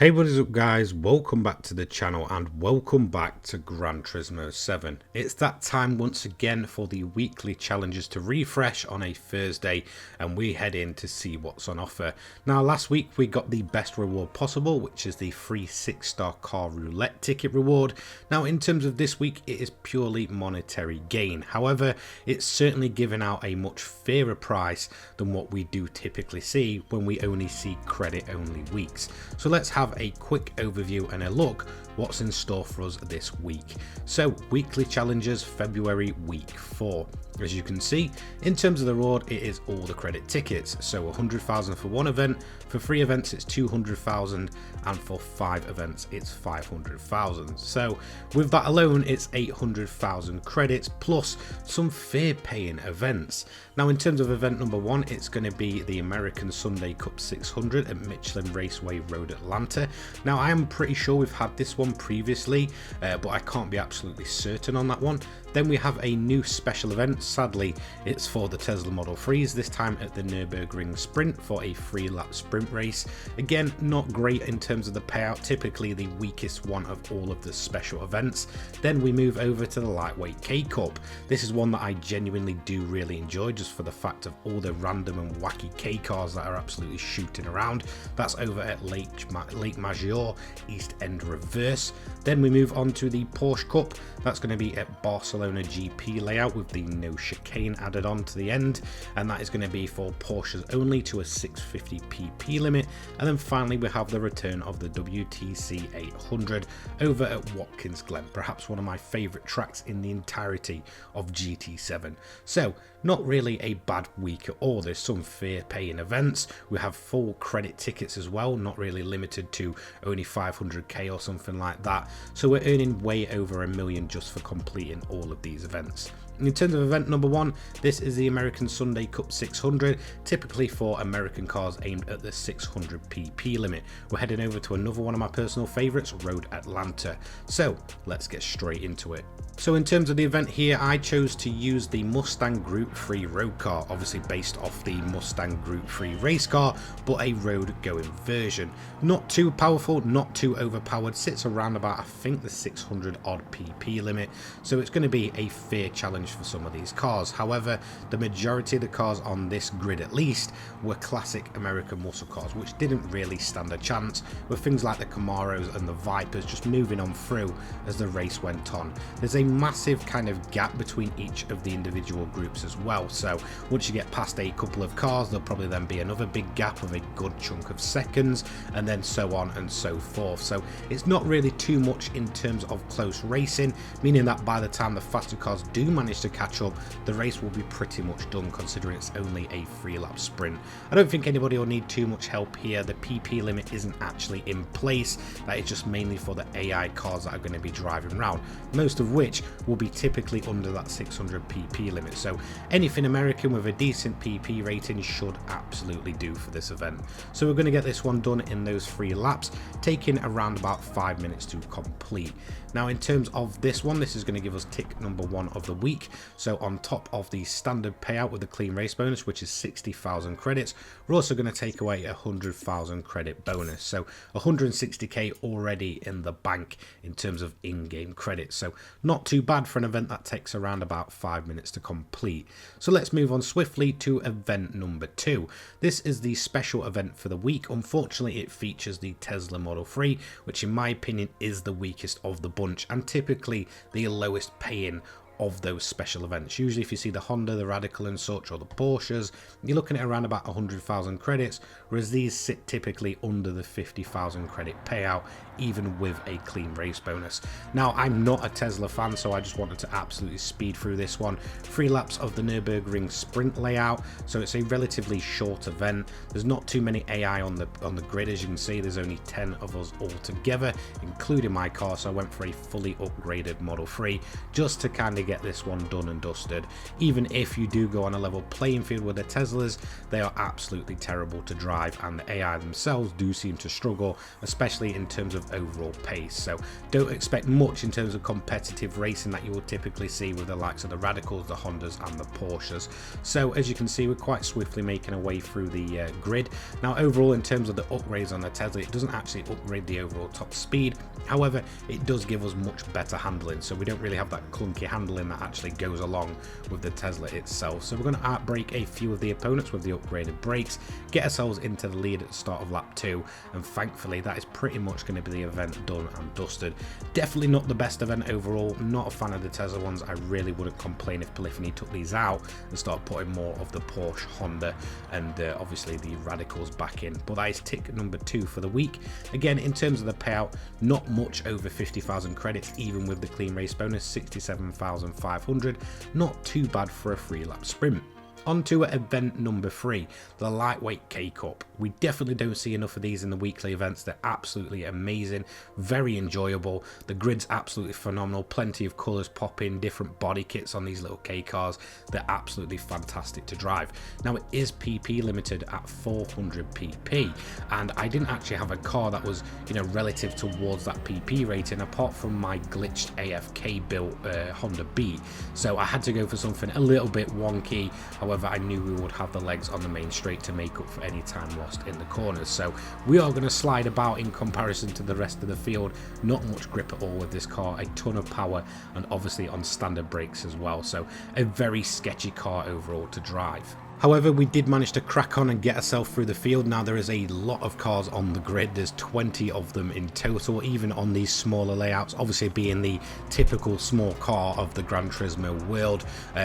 Hey, what is up guys, welcome back to the channel and welcome back to Gran Turismo 7. It's that time once again for the weekly challenges to refresh on a Thursday, and we head in to see what's on offer. Now last week we got the best reward possible, which is the free 6-star car roulette ticket reward. Now in terms of this week it is purely monetary gain, however it's certainly given out a much fairer price than what we do typically see when we only see credit only weeks. So let's have a quick overview and a look what's in store for us this week. So weekly challenges, February week 4. As you can see, in terms of the reward, it is all the credit tickets. So 100,000 for one event, for 3 events it's 200,000, and for 5 events it's 500,000. So with that alone, it's 800,000 credits plus some fair paying events. Now in terms of event number 1, it's going to be the American Sunday Cup 600 at Michelin Raceway Road, Atlanta. Now I am pretty sure we've had this one previously, but I can't be absolutely certain on that one. Then we have a new special event. Sadly, it's for the Tesla Model 3s, this time at the Nürburgring Sprint for a 3-lap sprint race. Again, not great in terms of the payout, typically the weakest one of all of the special events. Then we move over to the Lightweight K Cup. This is one that I genuinely do really enjoy, just for the fact of all the random and wacky K cars that are absolutely shooting around. That's over at Lake Maggiore, East End Reverse. Then we move on to the Porsche Cup. That's going to be at Barcelona GP layout with the no chicane added on to the end, and that is going to be for Porsches only to a 650 pp limit. And then finally we have the return of the WTC 800 over at Watkins Glen, perhaps one of my favourite tracks in the entirety of GT7. So not really a bad week at all. There's some fair paying events. We have full credit tickets as well, not really limited to only 500k or something like that. So we're earning way over $1 million just for completing all of these events. In terms of event number 1, this is the American Sunday Cup 600, typically for American cars aimed at the 600 pp limit. We're heading over to another one of my personal favourites, Road Atlanta. So let's get straight into it. So in terms of the event here, I chose to use the Mustang Group 3 road car, obviously based off the Mustang Group 3 race car, but a road going version. Not too powerful, not too overpowered, sits around about I think the 600 odd pp limit, so it's going to be a fair challenge for some of these cars. However, the majority of the cars on this grid at least were classic American muscle cars, which didn't really stand a chance, with things like the Camaros and the Vipers just moving on through as the race went on. There's a massive kind of gap between each of the individual groups as well, so once you get past a couple of cars, there'll probably then be another big gap of a good chunk of seconds, and then so on and so forth. So it's not really too much in terms of close racing, meaning that by the time the faster cars do manage to catch up, the race will be pretty much done, considering it's only a 3-lap sprint. I don't think anybody will need too much help here. The PP limit isn't actually in place. That is just mainly for the AI cars that are going to be driving around, most of which will be typically under that 600 pp limit. So anything American with a decent PP rating should absolutely do for this event. So we're going to get this one done in those 3 laps, taking around about 5 minutes to complete. Now in terms of this one, this is going to give us tick number 1 of the week. So on top of the standard payout with the clean race bonus, which is 60,000 credits, we're also going to take away a 100,000 credit bonus. So 160k already in the bank in terms of in-game credits. So not too bad for an event that takes around about 5 minutes to complete. So let's move on swiftly to event number 2. This is the special event for the week. Unfortunately, it features the Tesla Model 3, which in my opinion is the weakest of the bunch and typically the lowest paying of those special events. Usually if you see the Honda, the Radical and such, or the Porsches, you're looking at around about 100,000 credits, whereas these sit typically under the 50,000 credit payout, even with a clean race bonus. Now I'm not a Tesla fan, so I just wanted to absolutely speed through this one. 3 laps of the Nürburgring Sprint layout, so it's a relatively short event. There's not too many AI on the grid. As you can see, there's only 10 of us all together, including my car, so I went for a fully upgraded Model 3 just to kind of get this one done and dusted. Even if you do go on a level playing field with the Teslas, they are absolutely terrible to drive, and the AI themselves do seem to struggle, especially in terms of overall pace. So don't expect much in terms of competitive racing that you will typically see with the likes of the Radicals, the Hondas and the Porsches. So as you can see, we're quite swiftly making our way through the grid. Now overall, in terms of the upgrades on the Tesla, it doesn't actually upgrade the overall top speed. However, it does give us much better handling, so we don't really have that clunky handling that actually goes along with the Tesla itself. So we're going to outbrake a few of the opponents with the upgraded brakes, get ourselves into the lead at the start of lap 2, and thankfully that is pretty much going to be the event done and dusted. Definitely not the best event overall. Not a fan of the Tesla ones. I really wouldn't complain if Polyphony took these out and started putting more of the Porsche, Honda and obviously the Radicals back in. But that is tick number 2 for the week. Again, in terms of the payout, not much over 50,000 credits, even with the clean race bonus, 67,500. Not too bad for a 3-lap sprint. On to event number 3, the lightweight K-Cup. We definitely don't see enough of these in the weekly events. They're absolutely amazing, very enjoyable. The grid's absolutely phenomenal, plenty of colours popping, different body kits on these little K-cars. They're absolutely fantastic to drive. Now it is PP limited at 400 PP, and I didn't actually have a car that was, you know, relative towards that PP rating, apart from my glitched AFK built Honda Beat. So I had to go for something a little bit wonky. However, I knew we would have the legs on the main straight to make up for any time lost in the corners. So we are going to slide about in comparison to the rest of the field. Not much grip at all with this car, a ton of power, and obviously on standard brakes as well. So a very sketchy car overall to drive. However, we did manage to crack on and get ourselves through the field. Now there is a lot of cars on the grid. There's 20 of them in total, even on these smaller layouts. Obviously being the typical small car of the Gran Turismo world,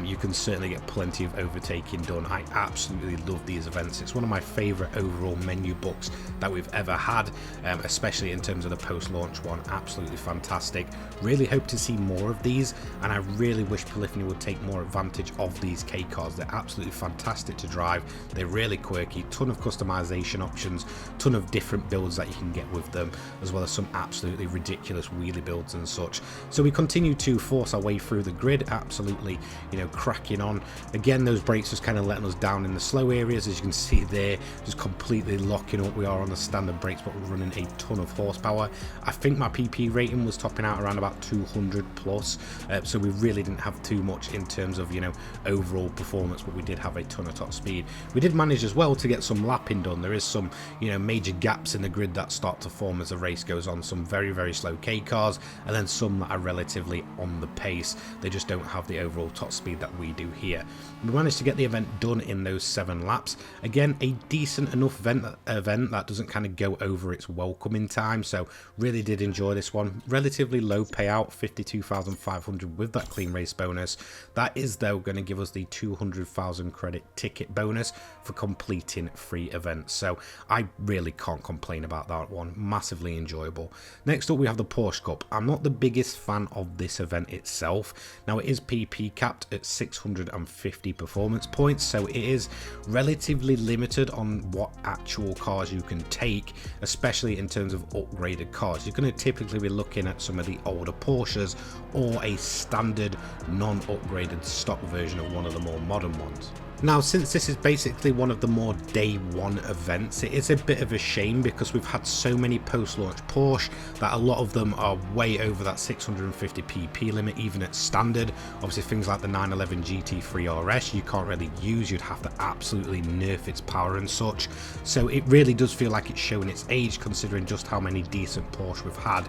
you can certainly get plenty of overtaking done. I absolutely love these events. It's one of my favorite overall menu books that we've ever had, especially in terms of the post-launch one. Absolutely fantastic. Really hope to see more of these, and I really wish Polyphony would take more advantage of these K cars. They're absolutely fantastic to drive. They're really quirky, ton of customization options, ton of different builds that you can get with them, as well as some absolutely ridiculous wheelie builds and such. So we continue to force our way through the grid, absolutely, you know, cracking on. Again, those brakes just kind of letting us down in the slow areas, as you can see there, just completely locking up. We are on the standard brakes, but we're running a ton of horsepower. I think my PP rating was topping out around about 200 plus, so we really didn't have too much in terms of, you know, overall performance, but we did have a ton of top speed. We did manage as well to get some lapping done. There is some, you know, major gaps in the grid that start to form as the race goes on. Some very, very slow K cars, and then some that are relatively on the pace. They just don't have the overall top speed that we do here. We managed to get the event done in those 7 laps. Again, a decent enough event that doesn't kind of go over its welcoming time, so really did enjoy this one. Relatively low payout, 52,500 with that clean race bonus. That is though going to give us the 200,000 credit ticket bonus for completing 3 events, so I really can't complain about that one. Massively enjoyable. Next up we have the Porsche Cup. I'm not the biggest fan of this event itself. Now it is PP capped at 650 performance points, so it is relatively limited on what actual cars you can take, especially in terms of upgraded cars. You're going to typically be looking at some of the older Porsches or a standard non-upgraded stock version of one of the more modern ones. Now, since this is basically one of the more day one events, it is a bit of a shame because we've had so many post-launch Porsche that a lot of them are way over that 650 PP limit, even at standard. Obviously things like the 911 GT3 RS you can't really use, you'd have to absolutely nerf its power and such. So it really does feel like it's showing its age, considering just how many decent Porsche we've had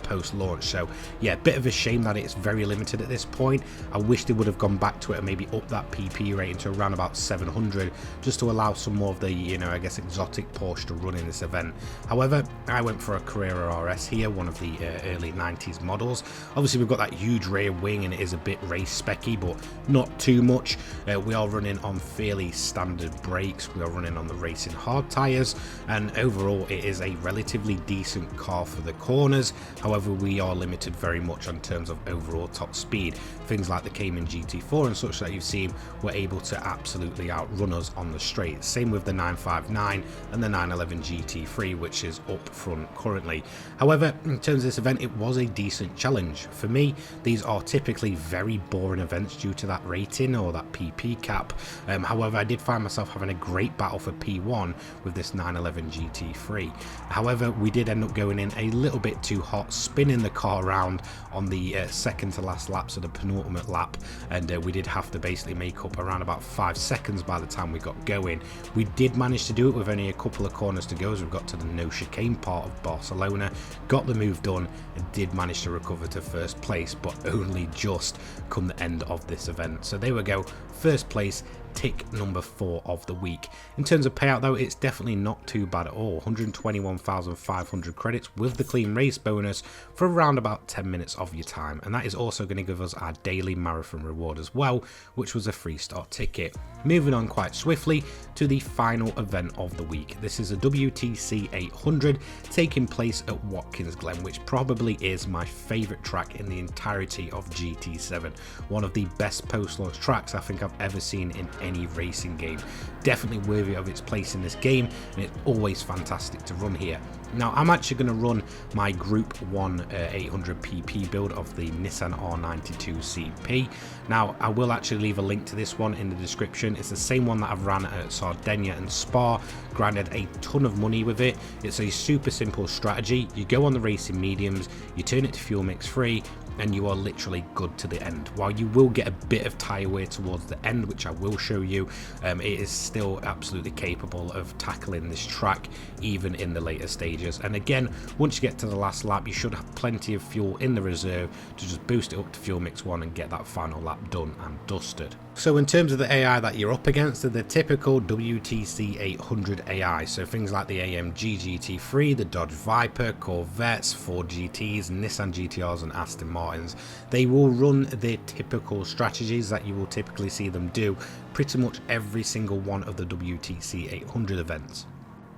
post-launch. So yeah, bit of a shame that it's very limited at this point. I wish they would have gone back to it and maybe up that PP rating to around about 700, just to allow some more of the, you know, I guess exotic Porsche to run in this event. However, I went for a Carrera RS here, one of the early 90s models. Obviously we've got that huge rear wing and it is a bit race specky, but not too much. We are running on fairly standard brakes, we are running on the racing hard tyres, and overall it is a relatively decent car for the corners. However, we are limited very much in terms of overall top speed. Things like the Cayman GT4 and such that you've seen, we're able to absolutely outrun us on the straight. Same with the 959 and the 911 GT3, which is up front currently. However, in terms of this event, it was a decent challenge. For me, these are typically very boring events due to that rating or that PP cap. However, I did find myself having a great battle for P1 with this 911 GT3. However, we did end up going in a little bit too hot, spinning the car around on the second to last lap, so the penultimate lap, and we did have to basically make up around about 5 seconds by the time we got going. We did manage to do it with only a couple of corners to go as we got to the no chicane part of Barcelona, got the move done, and did manage to recover to first place, but only just come the end of this event. So there we go, first place, tick number 4 of the week. In terms of payout though, it's definitely not too bad at all. 121,500 credits with the clean race bonus for around about 10 minutes of your time, and that is also going to give us our daily marathon reward as well, which was a 3-star ticket. Moving on quite swiftly to the final event of the week. This is a WTC 800 taking place at Watkins Glen, which probably is my favourite track in the entirety of GT7. One of the best post-launch tracks I think I've ever seen in any racing game. Definitely worthy of its place in this game, and it's always fantastic to run here. Now I'm actually going to run my Group 1 800 PP build of the Nissan R92 CP. Now I will actually leave a link to this one in the description. It's the same one that I've ran at Sardinia and Spa, grinded a ton of money with it. It's a super simple strategy. You go on the racing mediums, you turn it to fuel mix free, and you are literally good to the end. While you will get a bit of tyre wear towards the end, which I will show you, it is still absolutely capable of tackling this track even in the later stages. And again, once you get to the last lap, you should have plenty of fuel in the reserve to just boost it up to fuel mix 1 and get that final lap done and dusted. So in terms of the AI that you're up against, they're the typical WTC 800 AI, so things like the AMG GT3, the Dodge Viper, Corvettes, Ford GTs, Nissan GTRs and Aston Martins. They will run their typical strategies that you will typically see them do pretty much every single one of the WTC 800 events.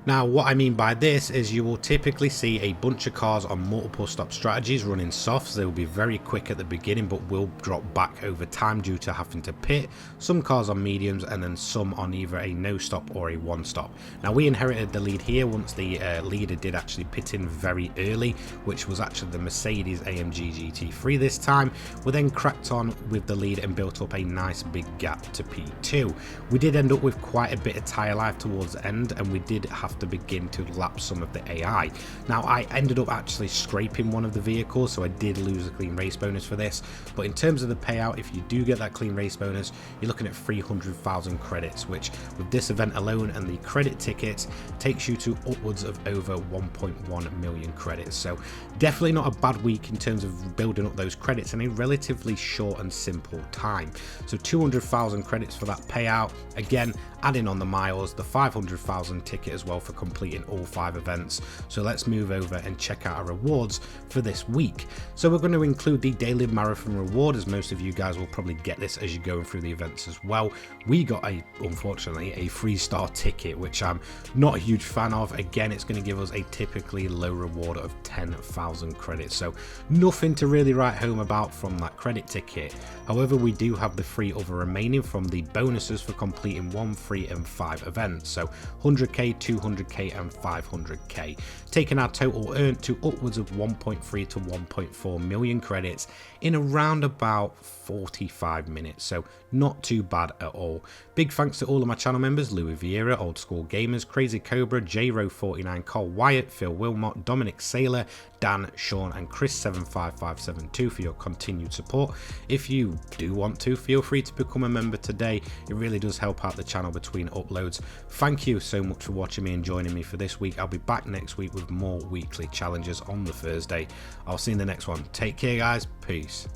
Now what I mean by this is you will typically see a bunch of cars on multiple stop strategies running softs. They will be very quick at the beginning but will drop back over time due to having to pit. Some cars on mediums and then some on either a no stop or a one stop. Now we inherited the lead here once the leader did actually pit in very early, which was actually the Mercedes AMG GT3 this time. We then cracked on with the lead and built up a nice big gap to P2. We did end up with quite a bit of tyre life towards the end, and we did have to begin to lap some of the AI. Now I ended up actually scraping one of the vehicles, so I did lose a clean race bonus for this, but in terms of the payout, if you do get that clean race bonus, you're looking at 300,000 credits, which with this event alone and the credit tickets takes you to upwards of over 1.1 million credits. So definitely not a bad week in terms of building up those credits in a relatively short and simple time. So 200,000 credits for that payout. Again, adding on the miles, the 500,000 ticket as well for completing all 5 events. So let's move over and check out our rewards for this week. So we're going to include the daily marathon reward, as most of you guys will probably get this as you're going through the events as well. We got unfortunately a 3-star ticket, which I'm not a huge fan of. Again, it's going to give us a typically low reward of 10,000 credits, so nothing to really write home about from that credit ticket. However, we do have the 3 other remaining from the bonuses for completing 1, 3 and 5 events, so 100k, 200k and 500k, taking our total earned to upwards of 1.3 to 1.4 million credits in around about 45 minutes, so not too bad at all. Big thanks to all of my channel members: Louis Vieira, Old School Gamers, Crazy Cobra, JRO49, Cole Wyatt, Phil Wilmot, Dominic Saylor, Dan, Sean and Chris75572 for your continued support. If you do want to, feel free to become a member today. It really does help out the channel between uploads. Thank you so much for watching me and joining me for this week. I'll be back next week with more weekly challenges on the Thursday. I'll see you in the next one. Take care guys, peace.